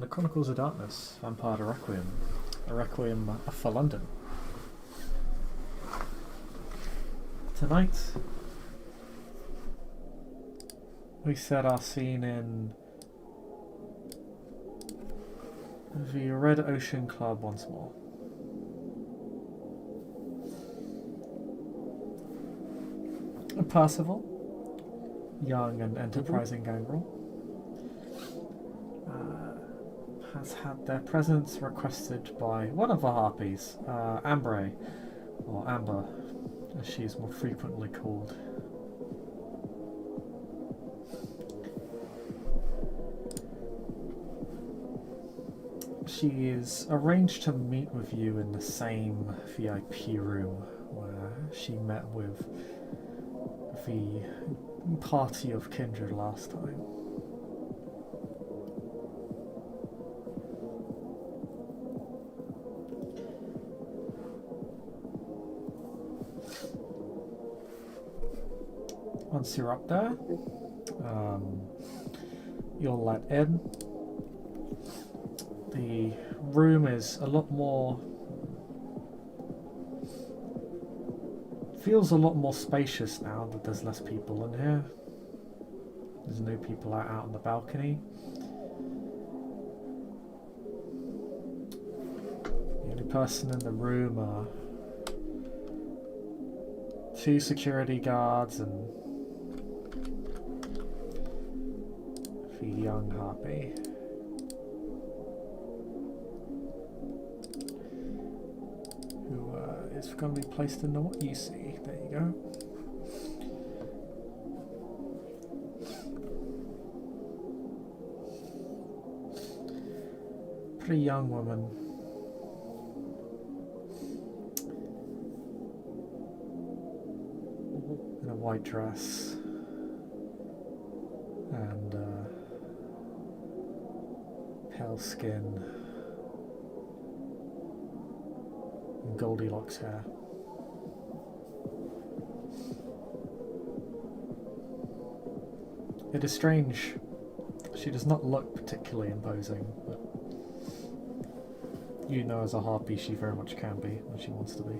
The Chronicles of Darkness, Vampire the Requiem. A Requiem for London. Tonight, we set our scene in the Red Ocean Club once more. Percival, young and enterprising gangrel, has had their presence requested by one of the Harpies, Ambre, or Amber, as she is more frequently called. She is arranged to meet with you in the same VIP room where she met with the party of kindred last time. Once you're up there, you're let in. The room is a lot more... feels a lot more spacious now that there's less people in here. There's no people out on the balcony. The only person in the room are two security guards and the young Harpy. Who is going to be placed in the what you see. There you go. Pretty young woman. In a white dress. And pale skin. And Goldilocks hair. It is strange. She does not look particularly imposing, but you know as a Harpy she very much can be when she wants to be.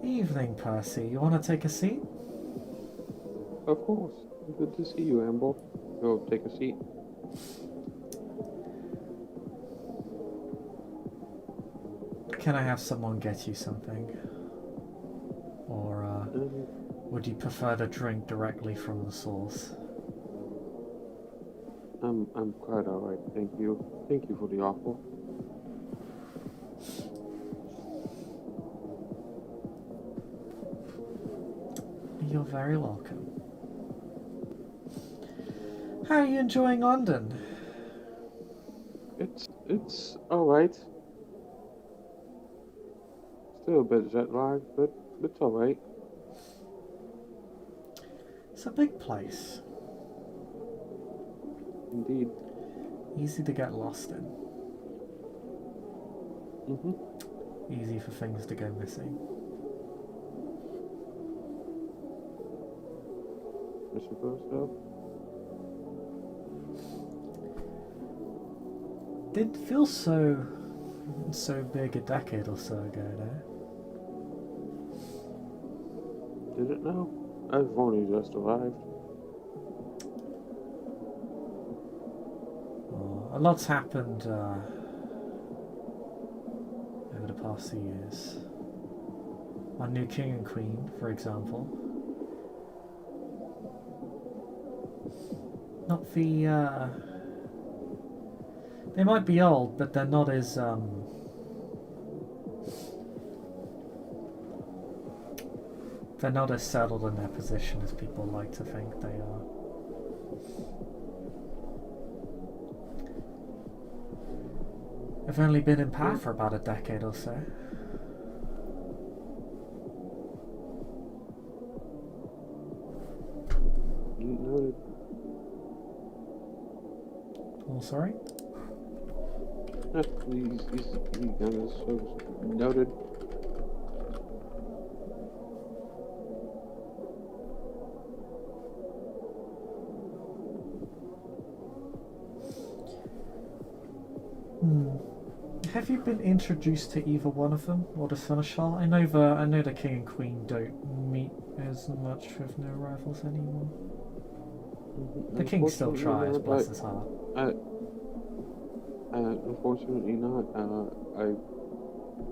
Evening, Percy. You want to take a seat? Of course. Good to see you, Amber. Go take a seat. Can I have someone get you something? Or would you prefer to drink directly from the source? I'm quite alright, thank you. Thank you for the offer. You're very welcome. How are you enjoying London? It's alright. Still a bit jet lagged, but it's alright. It's a big place. Indeed. Easy to get lost in. Easy for things to go missing. I suppose so. Didn't feel so big a decade or so ago, though. Did it now? I've only just arrived. Oh, a lot's happened over the past few years. Our new king and queen, for example. Not the they might be old, but they're not as they're not as settled in their position as people like to think they are. They've only been in power for about a decade or so. Noted. Oh, sorry? Yeah, he kind of so noted. Hmm. Have you been introduced to either one of them or the Seneschal? I know the king and queen don't meet as much with new arrivals anymore. The king still Unfortunately tries, not. bless his heart. I unfortunately not. I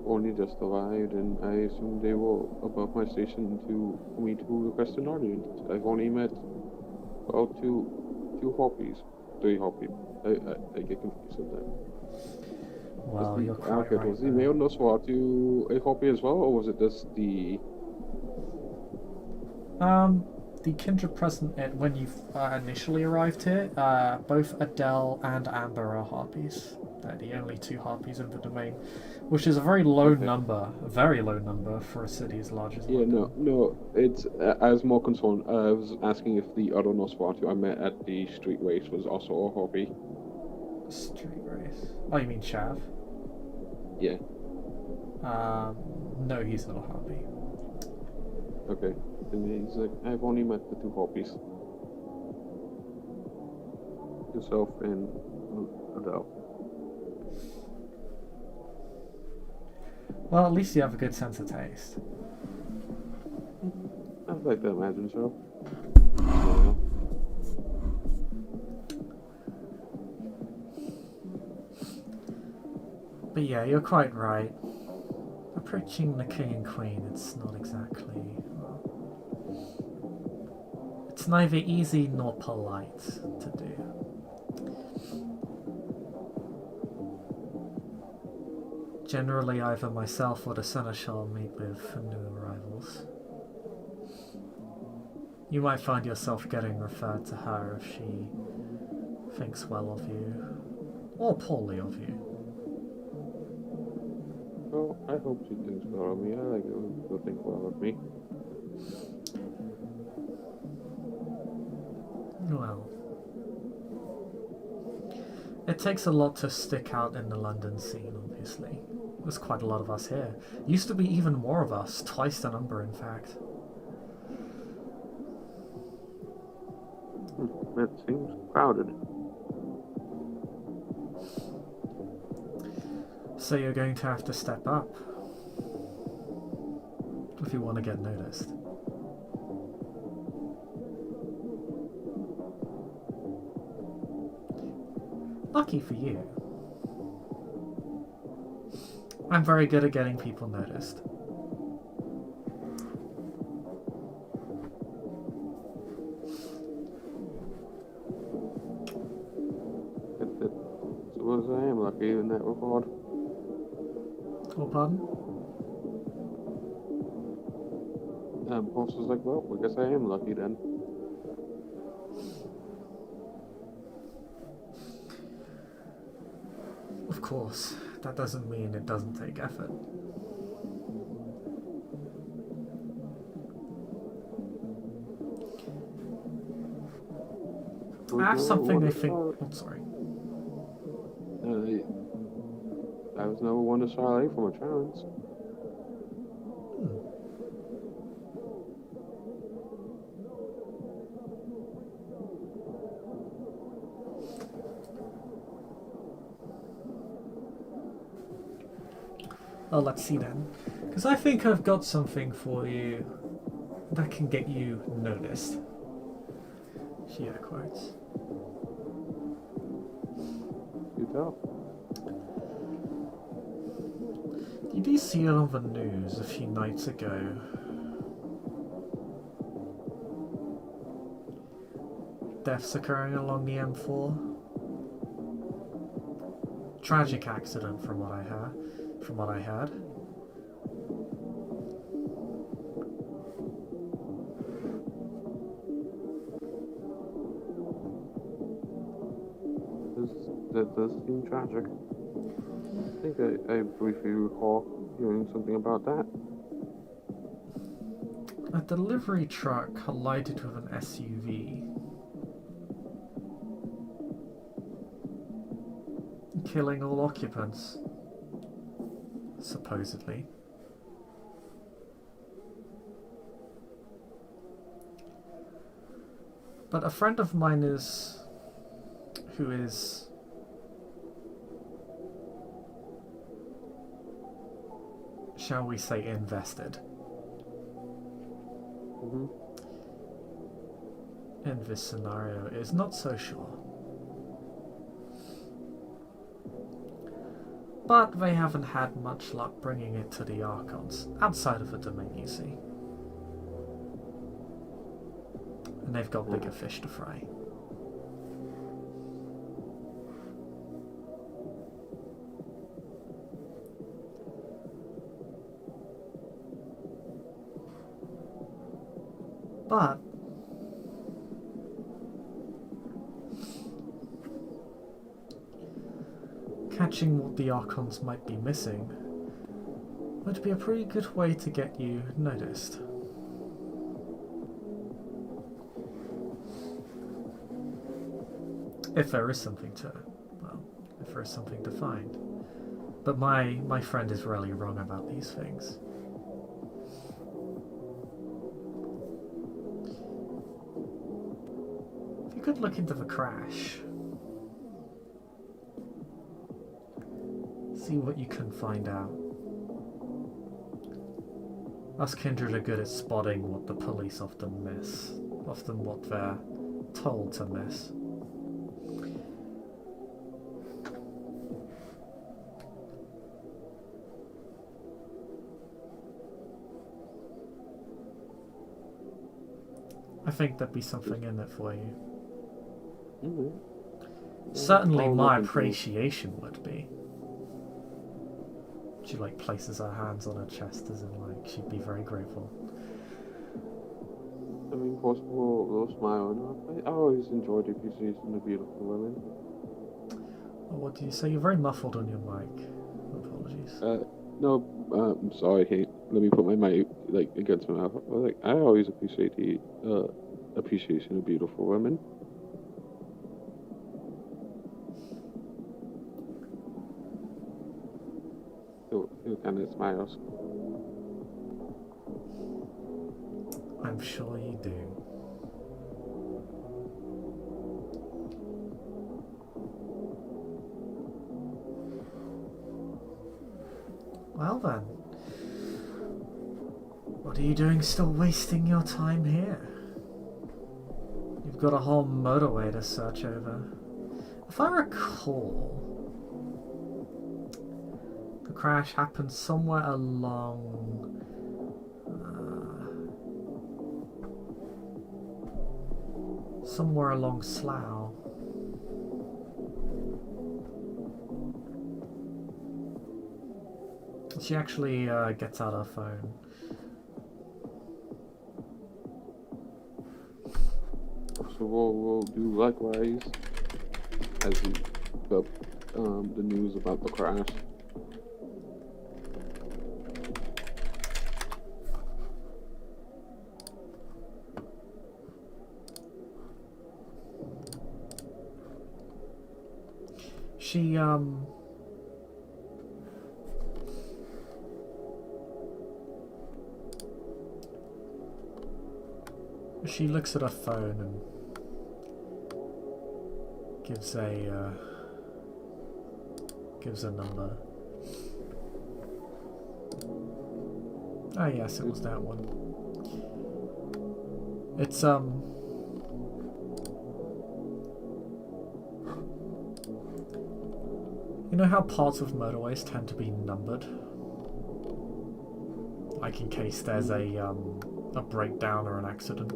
only just arrived, and I assumed they were above my station for me to request an audience. I've only met about two Harpies, three Harpies. I get confused sometimes. Well, you're quite Okay, right was the there. male Nosferatu a Harpy as well, or was it just the... The kindred present when you initially arrived here, both Adele and Amber are harpies. They're the only two harpies in the domain, which is a very low Okay. number, a very low number for a city as large as Yeah, London. no. It's I was more concerned. I was asking if the other Nosferatu I met at the street race was also a Harpy. Street race. Oh, you mean Chav? Yeah. No, he's not a harpy. Okay. And he's like, I've only met the two Harpies. Yourself and Adele. Well, at least you have a good sense of taste. I'd like to imagine so. But yeah, you're quite right. Approaching the king and queen, it's not exactly... Well, it's neither easy nor polite to do. Generally, either myself or the Seneschal meet with new arrivals. You might find yourself getting referred to her if she thinks well of you, or poorly of you. Well, I hope she thinks well of me. I like it when people think well of me. Well, it takes a lot to stick out in the London scene, obviously. There's quite a lot of us here. Used to be even more of us, twice the number, in fact. It seems crowded. So you're going to have to step up if you want to get noticed. Lucky for you. I'm very good at getting people noticed. Suppose I am lucky in that regard. Oh, pardon? Boss was like, well, I guess I am lucky then. Of course, that doesn't mean it doesn't take effort. I have something I think... Oh, sorry. I was never one to shy away from a challenge. Well, let's see then. Because I think I've got something for you that can get you noticed. She air quotes. You tell. Did you see it on the news a few nights ago? Deaths occurring along the M4. Tragic accident, from what I heard. That does seem tragic. I think I briefly recall hearing something about that. A delivery truck collided with an SUV, killing all occupants. Supposedly. But a friend of mine who is shall we say invested in this scenario is not so sure. But they haven't had much luck bringing it to the Archons, outside of the domain, you see. And they've got bigger fish to fry. But catching what the Archons might be missing would be a pretty good way to get you noticed. If there is something to, well, if there is something to find. But my friend is really wrong about these things. If you could look into the crash, see what you can find out. Us kindred are good at spotting what the police often miss, often what they're told to miss. I think there'd be something in it for you. Certainly my appreciation would be. She like places her hands on her chest as in like she'd be very grateful. I mean, Percival will smile and I always enjoyed the appreciation of beautiful women. Oh, what do you say? You're very muffled on your mic. Apologies. No, I'm sorry. Hey, let me put my mic like against my mouth. Like, I always appreciate the appreciation of beautiful women. Who kind of smiles. I'm sure you do. Well then, what are you doing still wasting your time here? You've got a whole motorway to search over. If I recall, the crash happened somewhere along Slough. She actually gets out her phone. So we'll do likewise as we pick up the news about the crash. She looks at her phone and gives a number. Oh yes, it was that one. It's you know how parts of motorways tend to be numbered? Like in case there's a breakdown or an accident?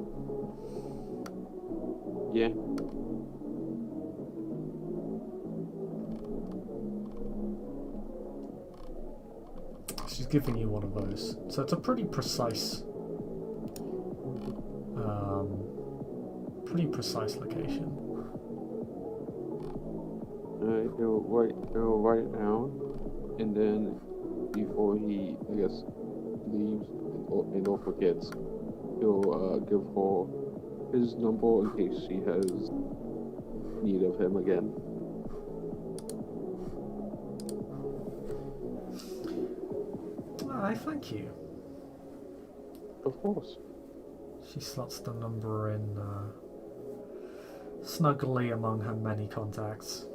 Yeah. She's giving you one of those. So it's a pretty precise location. Alright, he'll write it down, and then before he, I guess, leaves or forgets, he'll give her his number in case she has need of him again. I thank you. Of course. She slots the number in snugly among her many contacts.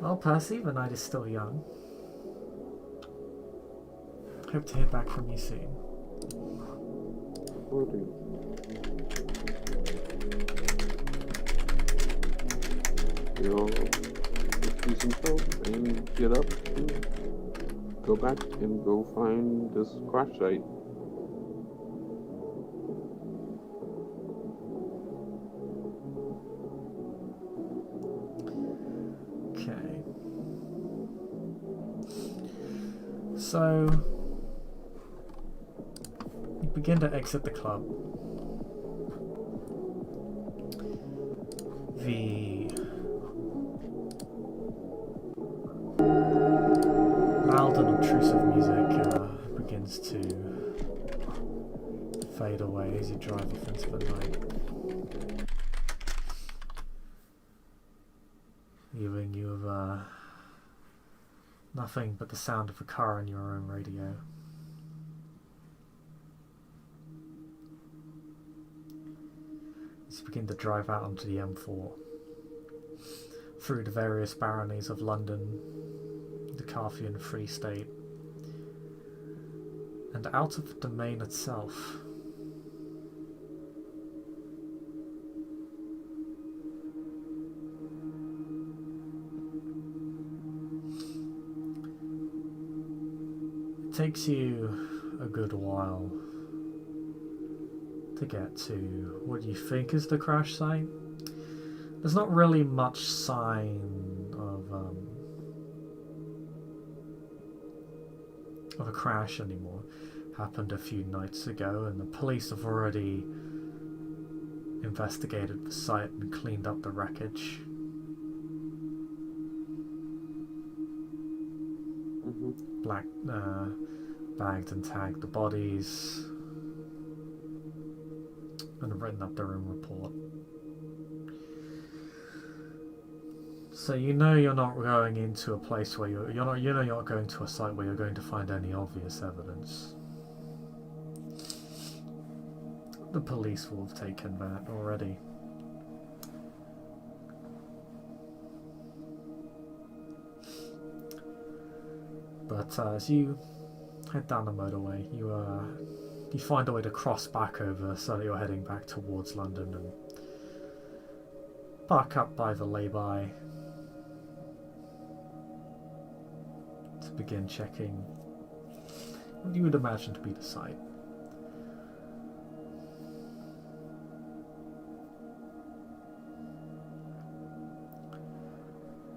Well, Percy, the night is still young. Hope to hear back from you soon. Will do. You'll excuse himself and get up and go back and go find this crash site. Okay. So you begin to exit the club. The loud and obtrusive music begins to fade away as you drive off into the night, leaving you with nothing but the sound of a car and your own radio. As you begin to drive out onto the M4, through the various baronies of London, the Carthian Free State, and out of the domain itself. It takes you a good while to get to what you think is the crash site. There's not really much sign of a crash anymore. Happened a few nights ago, and the police have already investigated the site and cleaned up the wreckage. Bagged and tagged the bodies and written up their own report. So you know you're not going into a place where you're not going to a site where you're going to find any obvious evidence. The police will have taken that already. But as you head down the motorway, you find a way to cross back over so that you're heading back towards London and park up by the lay-by to begin checking what you would imagine to be the site.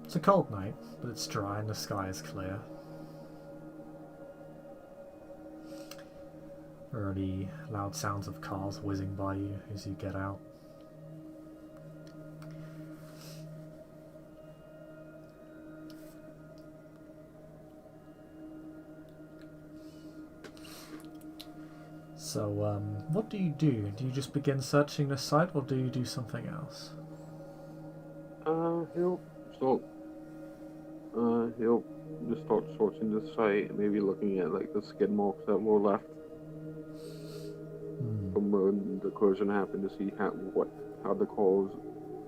It's a cold night, but it's dry and the sky is clear. Early loud sounds of cars whizzing by you as you get out. So, what do you do? Do you just begin searching the site, or do you do something else? He'll just start searching the site, maybe looking at like the skid marks that were left from when the collision happened, to see how the cause,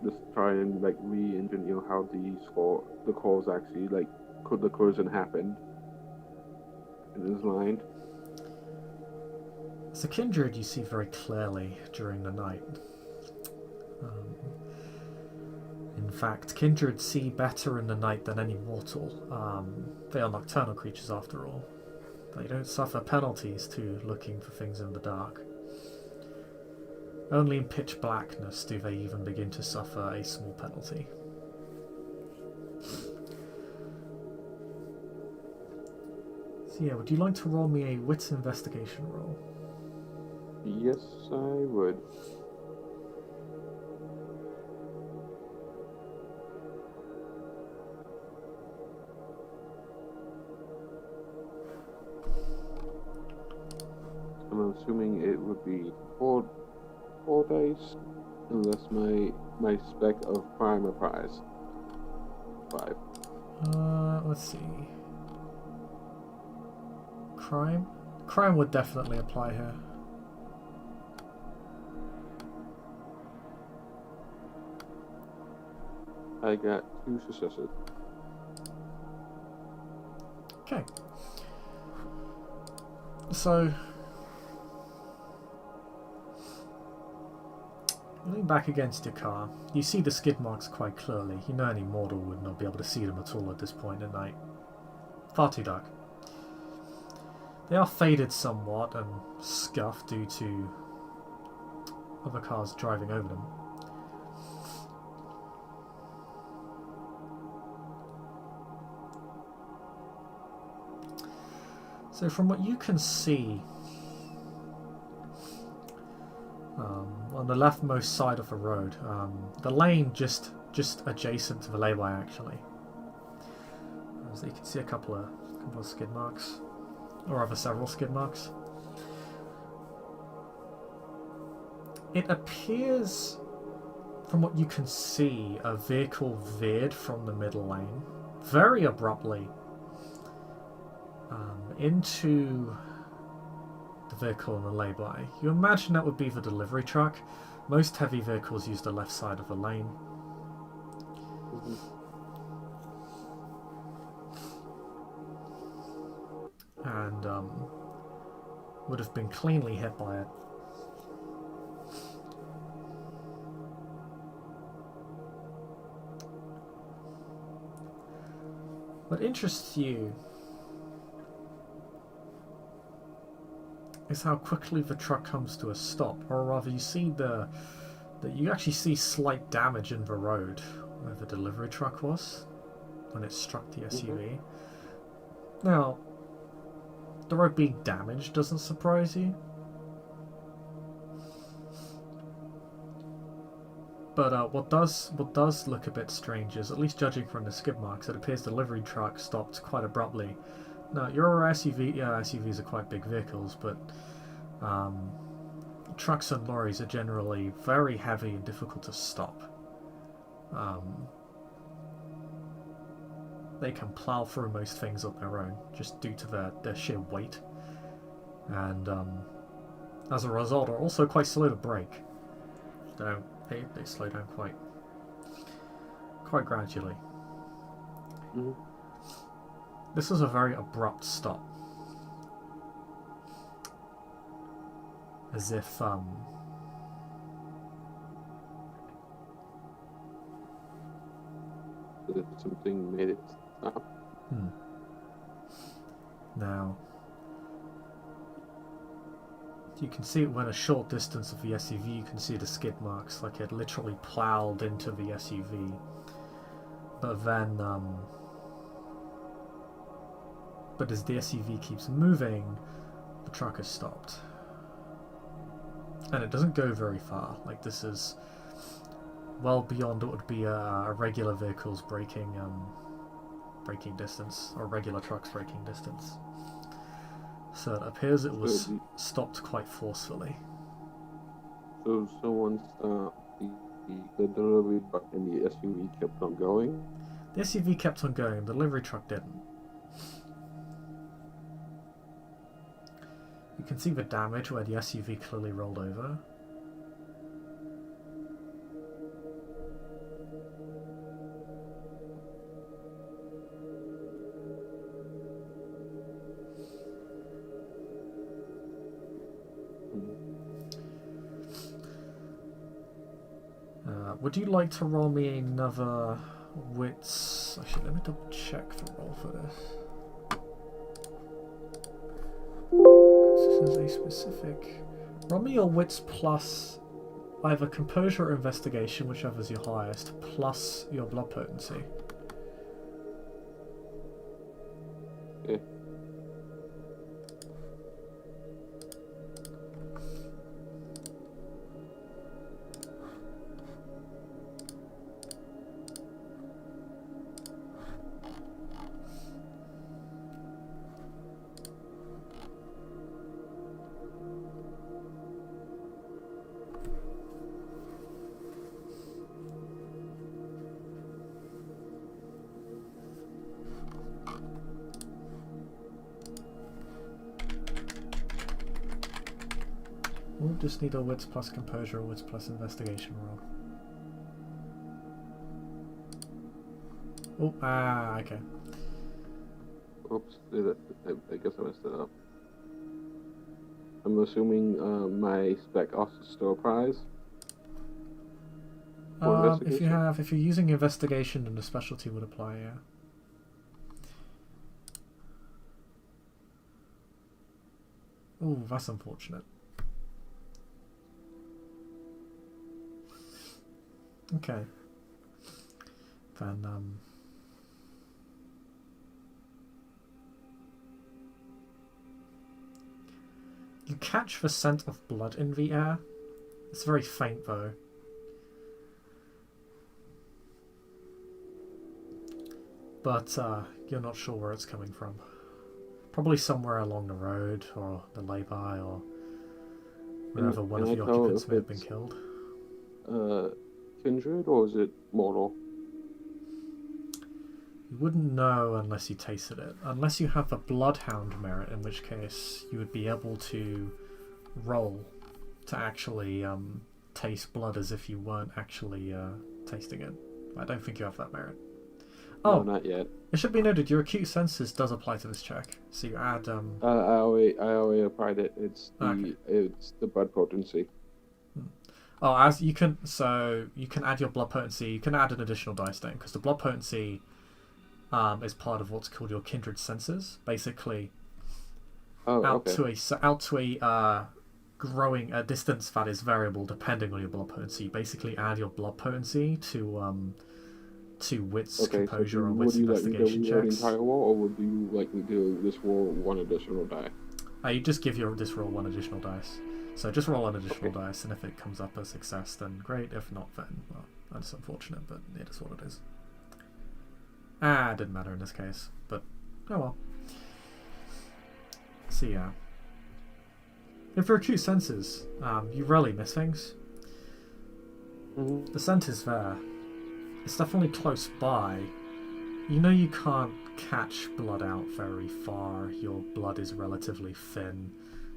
just try and like re-engineer how the cause actually, like, could the collision happen in his mind. As a kindred, you see very clearly during the night. In fact, kindred see better in the night than any mortal. They are nocturnal creatures after all. They don't suffer penalties to looking for things in the dark. Only in pitch blackness do they even begin to suffer a small penalty. So yeah, would you like to roll me a wits investigation roll? Yes, I would. I'm assuming it would be four dice, unless my spec of prime applies. 5. Let's see. Crime? Crime would definitely apply here. I got 2 successes. Okay. So, leaning back against your car, you see the skid marks quite clearly. You know any mortal would not be able to see them at all at this point at night. Far too dark. They are faded somewhat and scuffed due to other cars driving over them. So from what you can see, on the leftmost side of the road, the lane just adjacent to the lay-by actually. So you can see a couple of skid marks, or rather several skid marks. It appears, from what you can see, a vehicle veered from the middle lane very abruptly into the vehicle in the lay-by. You imagine that would be the delivery truck. Most heavy vehicles use the left side of the lane. And would have been cleanly hit by it. What interests you is how quickly the truck comes to a stop, or rather you see that you actually see slight damage in the road where the delivery truck was when it struck the SUV. Now, the road being damaged doesn't surprise you, but what does look a bit strange is, at least judging from the skid marks, it appears the delivery truck stopped quite abruptly. Now, your SUV, SUVs are quite big vehicles, but trucks and lorries are generally very heavy and difficult to stop. They can plow through most things on their own, just due to their sheer weight. And as a result, are also quite slow to brake. They slow down quite gradually. Mm-hmm. This is a very abrupt stop. As if something made it stop. Now, you can see it when a short distance of the SUV. You can see the skid marks, like it literally ploughed into the SUV. But then, but as the SUV keeps moving, the truck has stopped. And it doesn't go very far. Like, this is well beyond what would be a regular vehicle's braking distance, or regular truck's braking distance. So it appears it was stopped quite forcefully. So someone stopped the delivery truck and the SUV kept on going? The SUV kept on going, the delivery truck didn't. You can see the damage where the SUV clearly rolled over. Would you like to roll me another wits? Actually, let me double check the roll for this. This is a specific. Roll me your wits plus either composure or investigation, whichever's your highest, plus your blood potency. Yeah. just need a wits plus composure or wits plus investigation roll. Oh, okay. Oops, I guess I messed it up. I'm assuming my spec also still applies. If you're using investigation, then the specialty would apply, yeah. Oh, that's unfortunate. Okay. Then, you catch the scent of blood in the air. It's very faint, though. But, you're not sure where it's coming from. Probably somewhere along the road, or the lay-by, or wherever one of the occupants may have been killed. Kindred, or is it mortal? You wouldn't know unless you tasted it. Unless you have the Bloodhound merit, in which case you would be able to roll to actually taste blood as if you weren't actually tasting it. I don't think you have that merit. Oh, no, not yet. It should be noted, your acute senses does apply to this check. So you add... I already applied it. It's the blood potency. Oh, as you can... So, you can add your blood potency. You can add an additional dice then, because the blood potency is part of what's called your kindred senses. Basically, out to a growing distance that is variable depending on your blood potency. You basically add your blood potency to wits, composure, or wits investigation checks. Would you like me to roll the entire roll, or would you like me to just roll one additional die? You just give this roll one additional dice. So just roll an additional dice, and if it comes up as success, then great. If not, then, well, that's unfortunate, but it is what it is. It didn't matter in this case, but oh well. So yeah. If you're acute senses, you rarely miss things. The scent is there. It's definitely close by. You know you can't catch blood out very far. Your blood is relatively thin.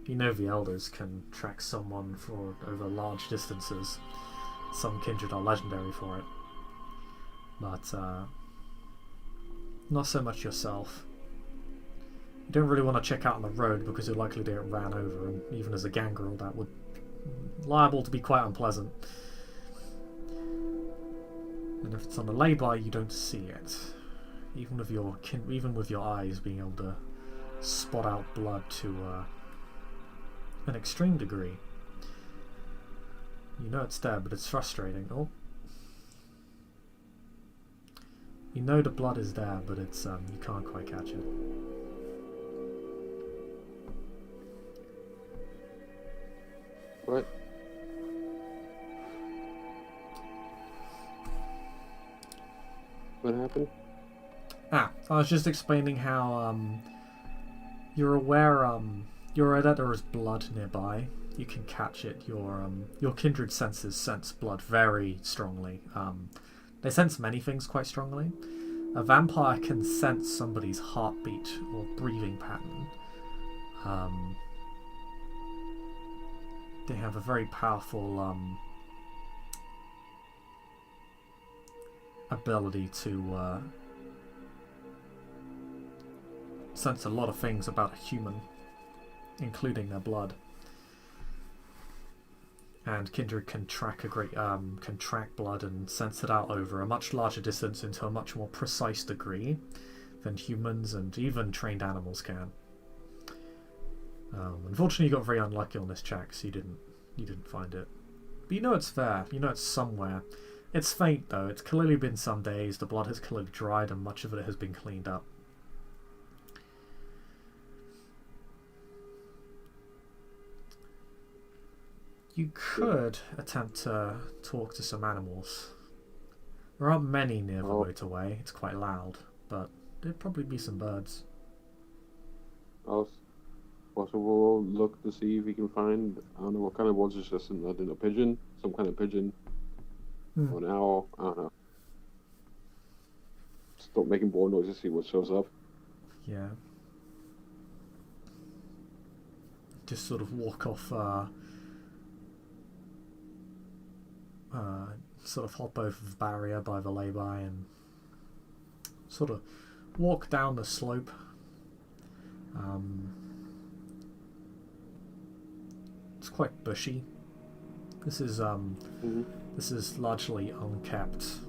You know the elders can track someone for over large distances. Some kindred are legendary for it. But, not so much yourself. You don't really want to check out on the road because you're likely to get ran over, and even as a gangrel that would liable to be quite unpleasant. And if it's on a lay-by, you don't see it. Even with your eyes being able to spot out blood to an extreme degree. You know it's there, but it's frustrating. Oh. You know the blood is there, but it's you can't quite catch it. What? What happened? I was just explaining how you're aware that there is blood nearby. You can catch it. Your kindred senses sense blood very strongly. They sense many things quite strongly. A vampire can sense somebody's heartbeat or breathing pattern. They have a very powerful ability to sense a lot of things about a human, including their blood. And kindred can track can track blood and sense it out over a much larger distance into a much more precise degree than humans and even trained animals can. Unfortunately, you got very unlucky on this check, so you didn't find it. But you know it's there. You know it's somewhere. It's faint though. It's clearly been some days. The blood has clearly dried, and much of it has been cleaned up. You could attempt to talk to some animals. There aren't many near the motorway. It's quite loud, but there'd probably be some birds. Also, we'll look to see if we can find, I don't know what kind of birds is this, a pigeon? Some kind of pigeon? Or an owl? I don't know. Stop making board noises, see what shows up. Yeah. Just sort of walk off sort of hop over the barrier by the lay-by and sort of walk down the slope. It's quite bushy. This is this is largely unkept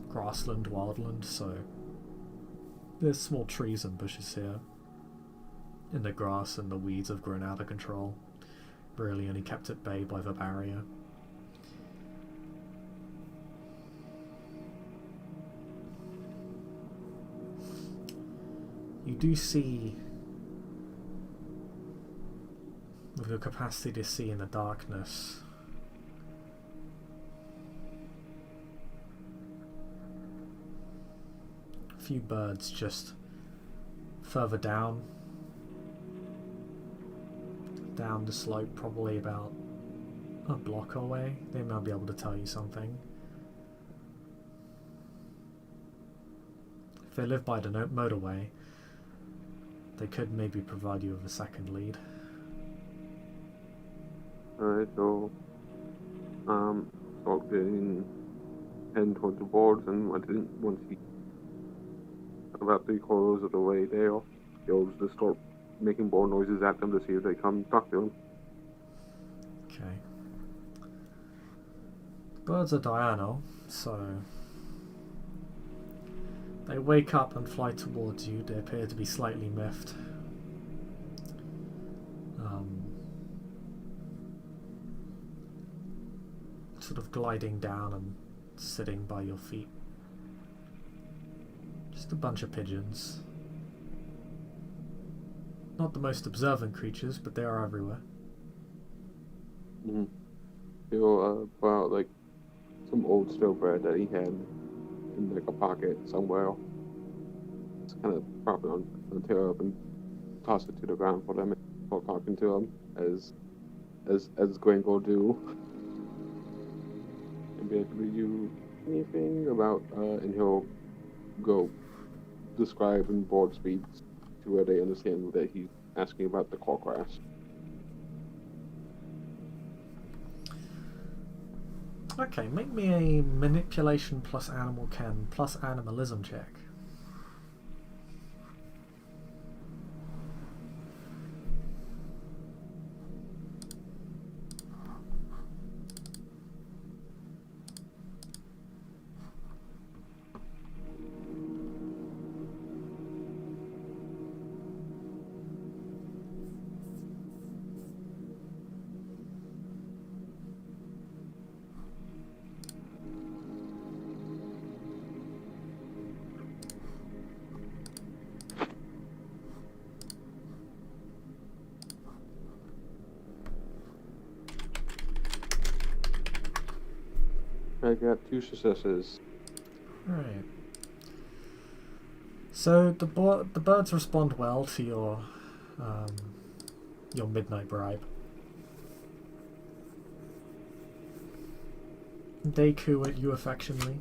grassland, wildland, so there's small trees and bushes here. And the grass and the weeds have grown out of control. Really only kept at bay by the barrier. You do see, with your capacity to see in the darkness, a few birds just further down the slope, probably about a block away. They might be able to tell you something. If they live by the motorway, they could maybe provide you with a second lead. Alright, so start heading towards the boards, and once he about 3/4 of the way there, you'll just start making ball noises at them to see if they come talk to him. Okay. Birds are diurnal, so they wake up and fly towards you. They appear to be slightly miffed. Sort of gliding down and sitting by your feet. Just a bunch of pigeons. Not the most observant creatures, but they are everywhere. Feel about like some old stale bread that he had in like a pocket somewhere. Just kind of prop it on the tail up and toss it to the ground for them and start talking to him as Gringo do. And be like, "Do you anything about?" And he'll go describe in broad speed to where they understand that he's asking about the call crash. Okay, make me a manipulation plus animal chem plus animalism check. I got 2 successes. Right. So the birds respond well to your midnight bribe. They coo at you affectionately.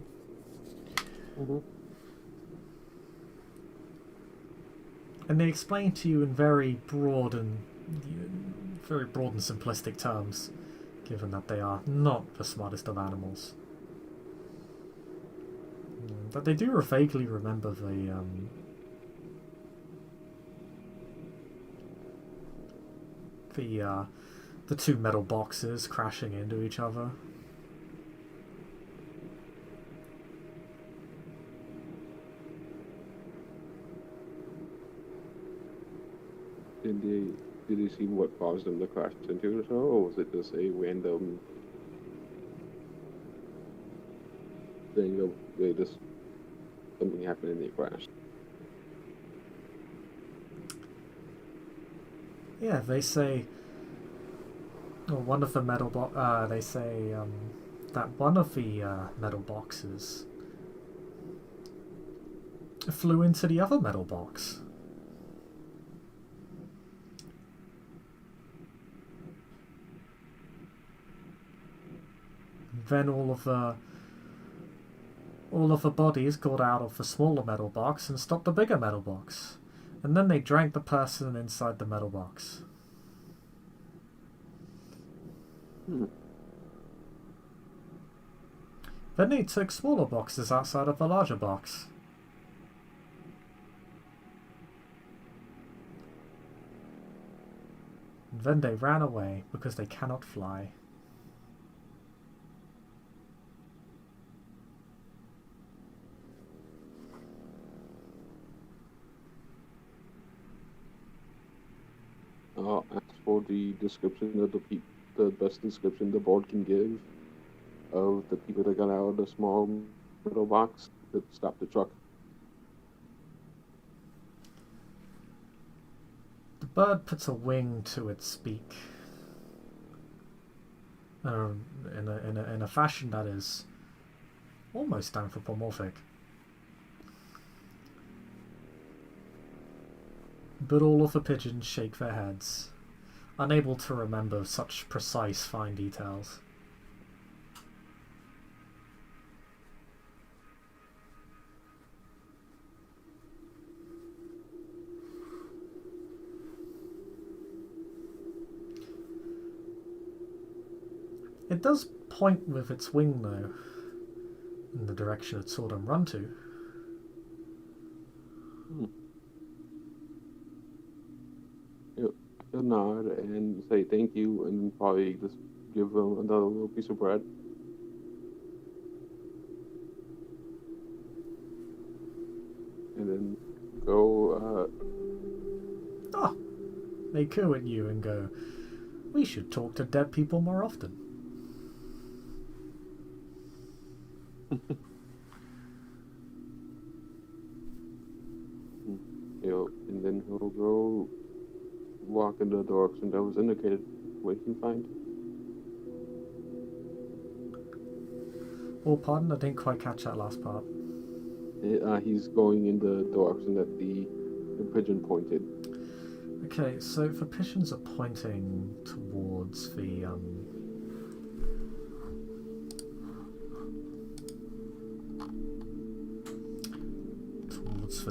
And they explain to you in very broad and simplistic terms, given that they are not the smartest of animals. But they do vaguely remember the 2 metal boxes crashing into each other. Did you see what caused them to crash into it, or was it just a random thing of they just something happened and they crashed? Yeah, they say. Well, one of the metal they say that one of the metal boxes flew into the other metal box. Then all of the bodies got out of the smaller metal box and stopped the bigger metal box. And then they drank the person inside the metal box. Then they took smaller boxes outside of the larger box. And then they ran away because they cannot fly. As for the description of the best description the board can give of the people that got out of the small middle box that stopped the truck. The bird puts a wing to its beak. In a fashion that is almost anthropomorphic. But all of the pigeons shake their heads, unable to remember such precise, fine details. It does point with its wing, though, in the direction it saw them run to. He'll nod and say thank you, and probably just give them another little piece of bread. And then go, They coo at you and go, "We should talk to dead people more often." And then he'll go walk in the direction that was indicated, what he can find. Oh, pardon, I didn't quite catch that last part. He's going in the direction that the pigeon pointed. Okay, so the pigeons are pointing towards the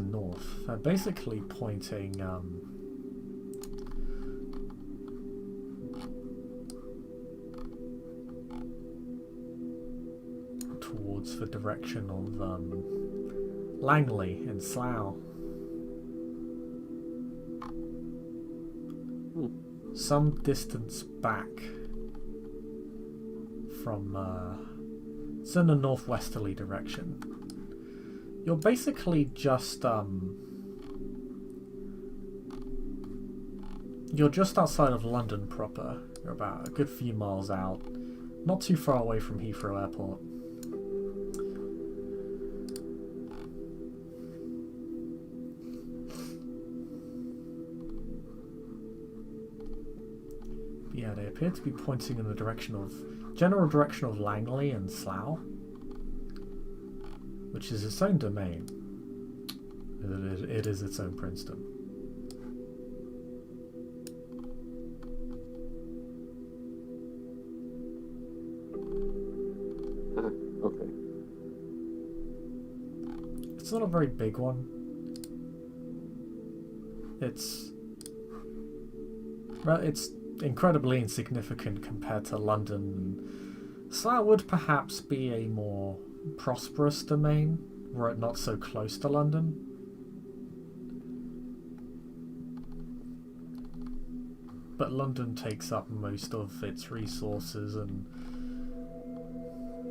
north. They're basically pointing towards the direction of Langley in Slough. Some distance back from it's in a northwesterly direction. You're basically just you're just outside of London proper. You're about a good few miles out, not too far away from Heathrow Airport. Yeah, they appear to be pointing in the general direction of Langley and Slough, which is its own domain. It is its own princedom. Okay. It's not a very big one. It's incredibly insignificant compared to London. Slough would perhaps be a more prosperous domain, were it not so close to London. But London takes up most of its resources and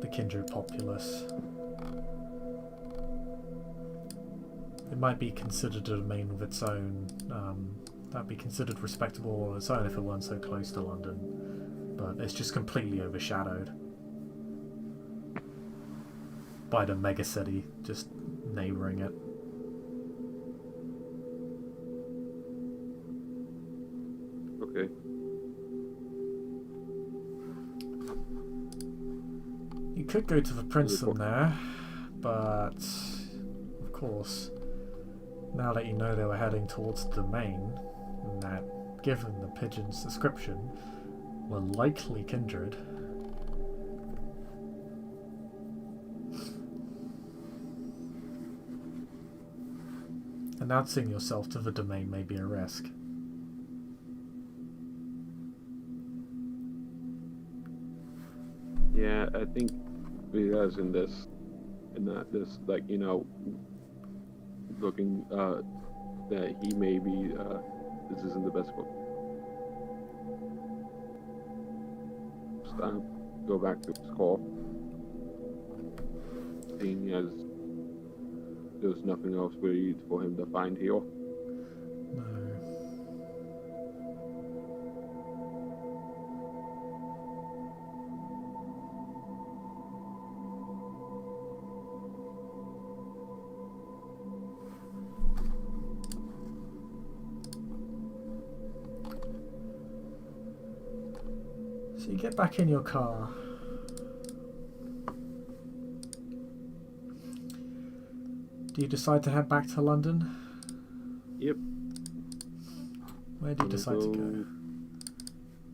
the kindred populace. It might be considered a domain of its own. That'd be considered respectable on its own if it weren't so close to London. But it's just completely overshadowed by the megacity just neighbouring it. Okay. You could go to the Princeton there, but of course, now that you know they were heading towards the domain, and that, given the pigeon's description, were likely kindred. Announcing yourself to the domain may be a risk. Yeah, I think because in this, like, looking that he may be this isn't the best book. Stop. Go back to his call. Seeing as there's nothing else really for him to find here. No. So you get back in your car. Do you decide to head back to London? Yep. Where do you decide to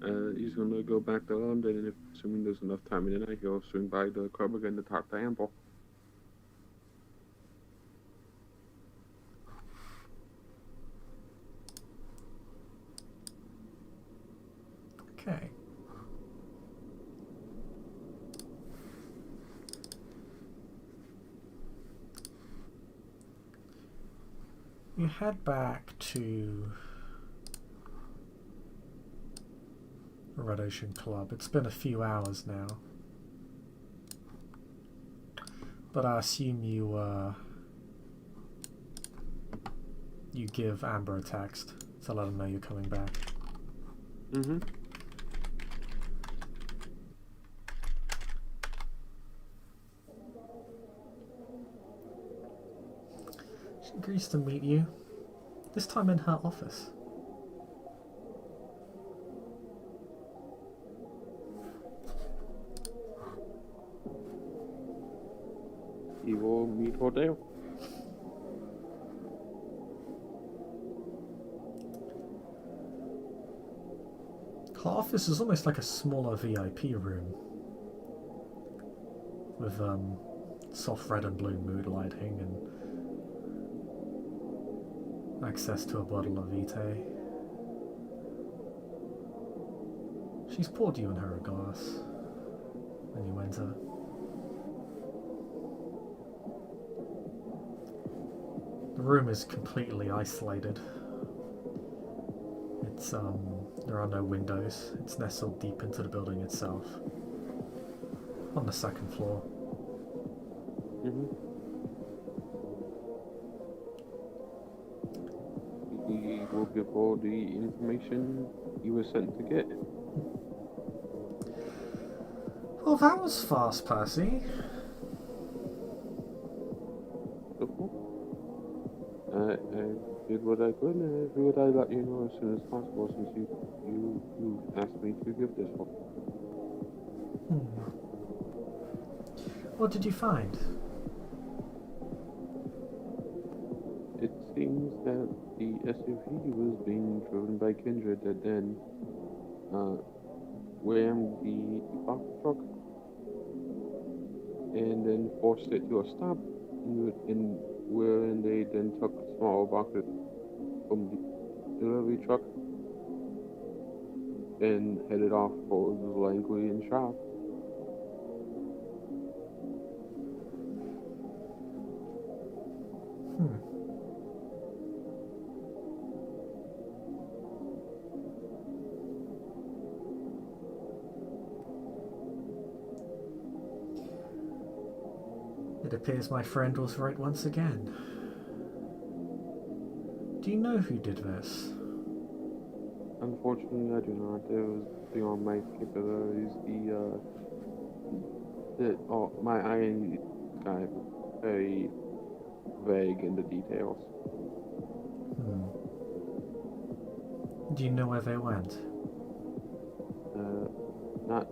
go? He's gonna go back to London, and assuming there's enough time in the night, he'll swing by the club again to talk to Amber. Okay. You head back to the Red Ocean Club. It's been a few hours now. But I assume you give Amber a text to let her know you're coming back. Mm-hmm. She agrees to meet you, this time in her office. He will meet her there. Her office is almost like a smaller VIP room with soft red and blue mood lighting and access to a bottle of Vitae. She's poured you and her a glass when you enter. The room is completely isolated. It's there are no windows. It's nestled deep into the building itself, on the second floor. Mm-hmm. He will give all the information he was sent to get. Well, that was fast, Percy. I did what I could, and I figured I'd let you know as soon as possible, since you asked me to give this one. What did you find? It seems that the SUV was being driven by Kindred that then rammed the box truck and then forced it to a stop, wherein they then took small boxes from the delivery truck and headed off for the Language shop. It appears my friend was right once again. Do you know who did this? Unfortunately, I do not. It was beyond my capabilities. My eye is kind of very vague in the details. Do you know where they went?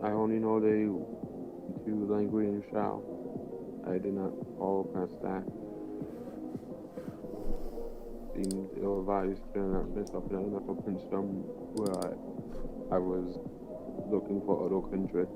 I only know they to Language and Shao. I did not follow past that. Seemed ill-advised to not miss up enough opens from where I was looking for other Kindred.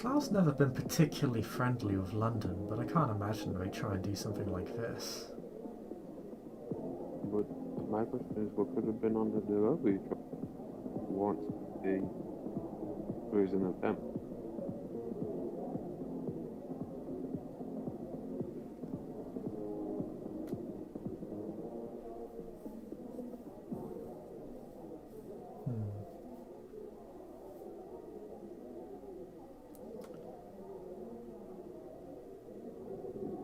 Slough's never been particularly friendly with London, but I can't imagine they try and do something like this. But my question is, what could have been under the rugby once they raise an attempt?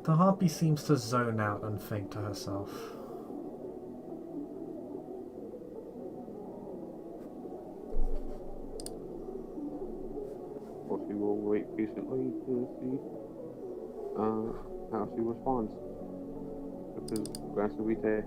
The Harpy seems to zone out and think to herself. Or she will wait patiently to see how she responds. Because that's what we say.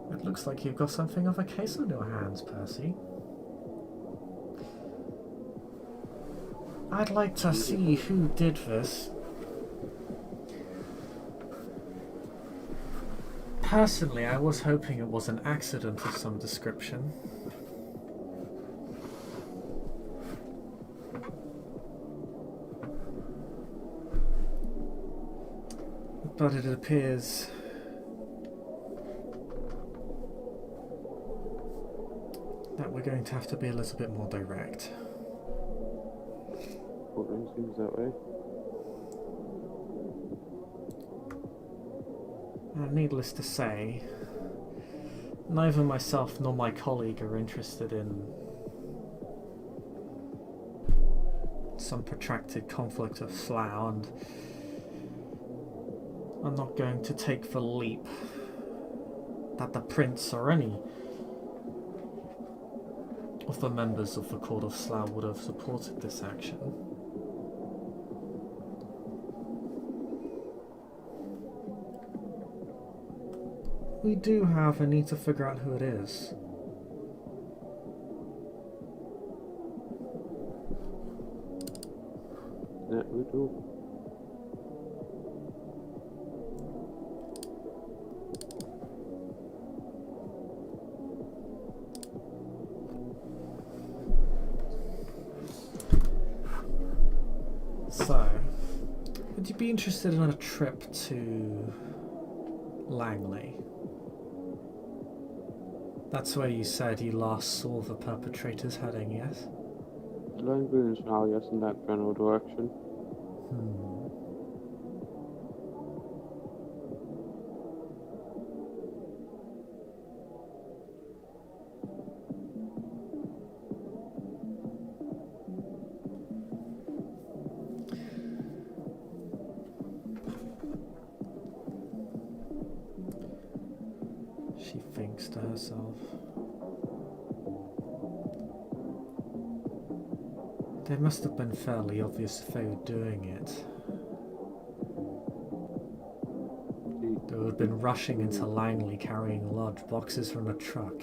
It looks like you've got something of a case on your hands, Percy. I'd like to see who did this. Personally, I was hoping it was an accident of some description. But it appears that we're going to have to be a little bit more direct. Courtroom seems that way. Needless to say, neither myself nor my colleague are interested in some protracted conflict of Slough, and I'm not going to take the leap that the Prince or any of the members of the Court of Slough would have supported this action. We do, however, need to figure out who it is. Yeah, we do. So, would you be interested in a trip to Langley? That's where you said you last saw the perpetrators heading, yes? Langley is now, yes, in that general direction. She thinks to herself. They must have been fairly obvious if they were doing it. They would have been rushing into Langley carrying large boxes from a truck.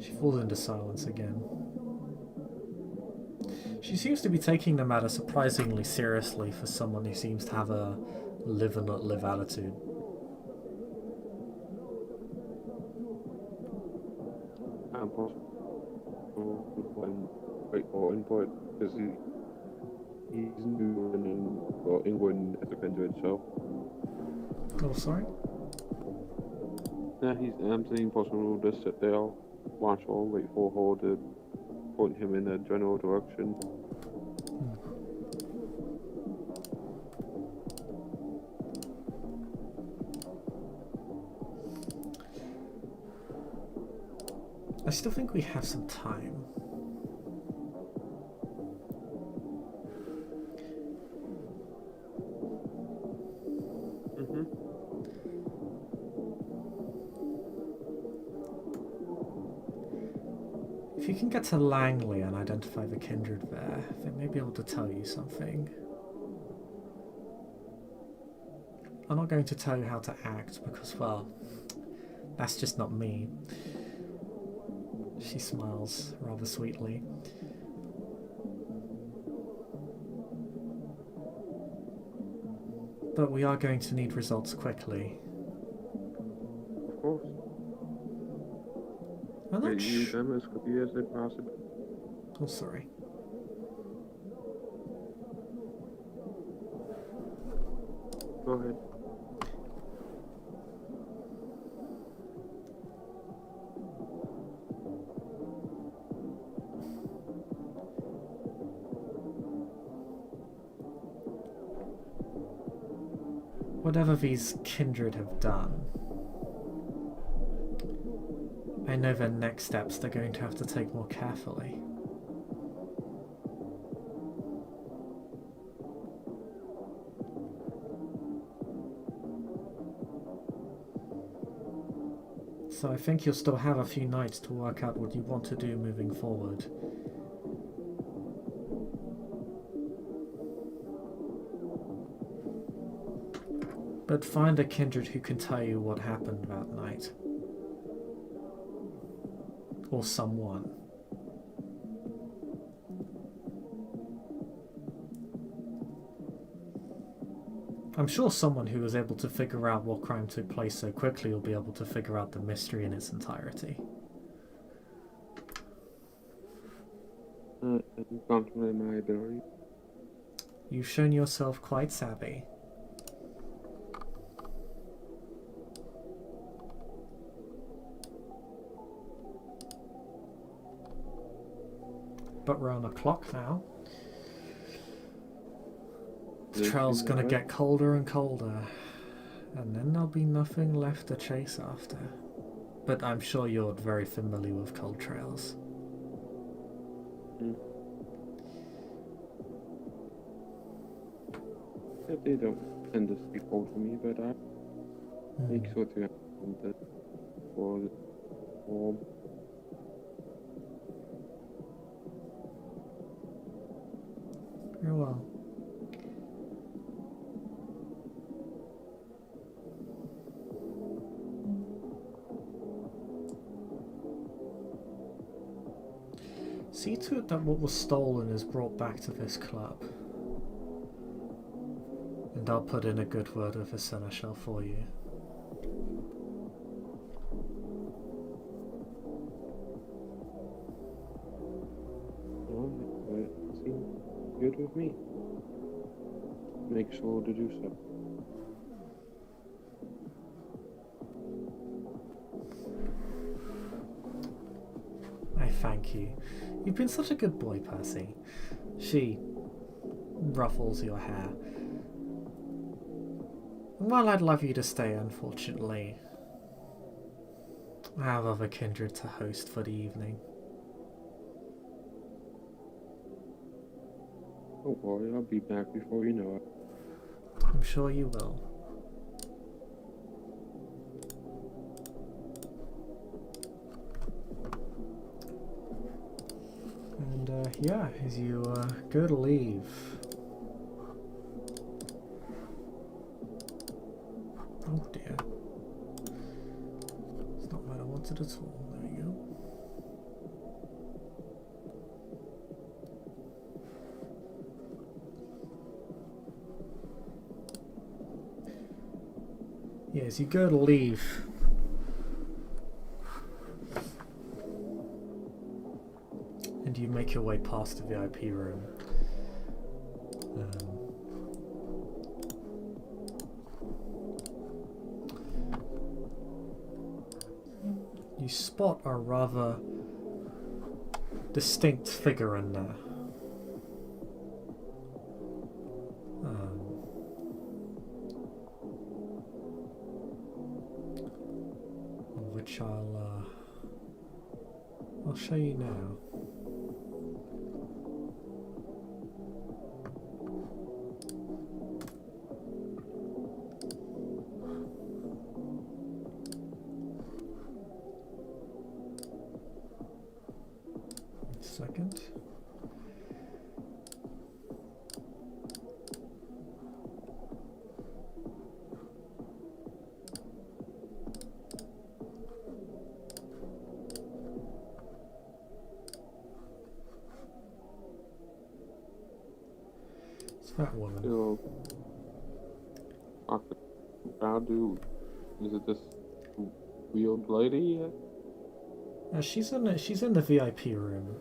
She falls into silence again. She seems to be taking the matter surprisingly seriously for someone who seems to have a live and let live attitude. And quite important, but because he's new in England as a country itself. Oh, sorry? Yeah, I'm saying Percival will just sit there, watch all, wait for her to point him in a general direction. I still think we have some time. If you can get to Langley and identify the kindred there, they may be able to tell you something. I'm not going to tell you how to act because, well, that's just not me. She smiles rather sweetly. But we are going to need results quickly. Of course. I'm I not need them as quickly as they possibly. Oh, sorry. Go ahead. Whatever these kindred have done, I know their next steps they're going to have to take more carefully. So I think you'll still have a few nights to work out what you want to do moving forward. But find a kindred who can tell you what happened that night. Or someone. I'm sure someone who was able to figure out what crime took place so quickly will be able to figure out the mystery in its entirety. You compliment my ability. You've shown yourself quite savvy. But we're on a clock now. The trail's gonna get colder and colder, and then there'll be nothing left to chase after. But I'm sure you're very familiar with cold trails. They don't tend to speak cold to me, but I make sure to have something for warm. Very well. See to it that what was stolen is brought back to this club. And I'll put in a good word with the Seneschal for you. Well, it seems good with me. Make sure to do so. I thank you. You've been such a good boy, Percy. She ruffles your hair. Well, I'd love you to stay, unfortunately. I have other kindred to host for the evening. Don't worry, I'll be back before you know it. I'm sure you will. And yeah, as you go to leave, oh dear, it's not what I wanted at all. There we go. Yeah, as you go to leave, and you make your way past the VIP room. You spot a rather distinct figure in there. Which I'll show you now. second. It's that woman. So, how do? Is it this weird lady? She's in the VIP room.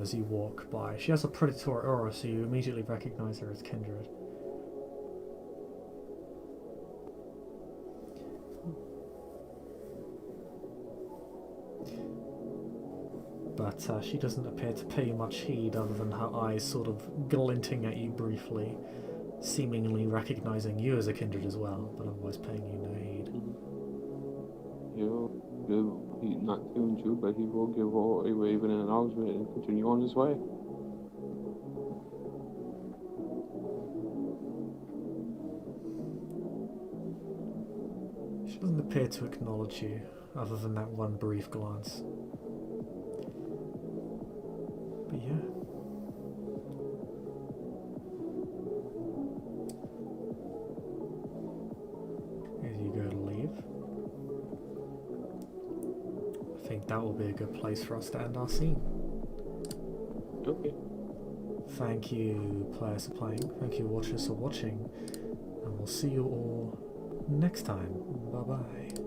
As you walk by, she has a predatory aura, so you immediately recognize her as Kindred. But she doesn't appear to pay much heed other than her eyes sort of glinting at you briefly, seemingly recognizing you as a Kindred as well, but otherwise paying you no heed. He's not tuned you, but he will give a raven an acknowledgement and continue on his way. She doesn't appear to acknowledge you, other than that one brief glance. But yeah. As you go to leave, I think that will be a good place for us to end our scene. Okay. Thank you, players, for playing. Thank you, watchers, for watching. And we'll see you all next time. Bye bye.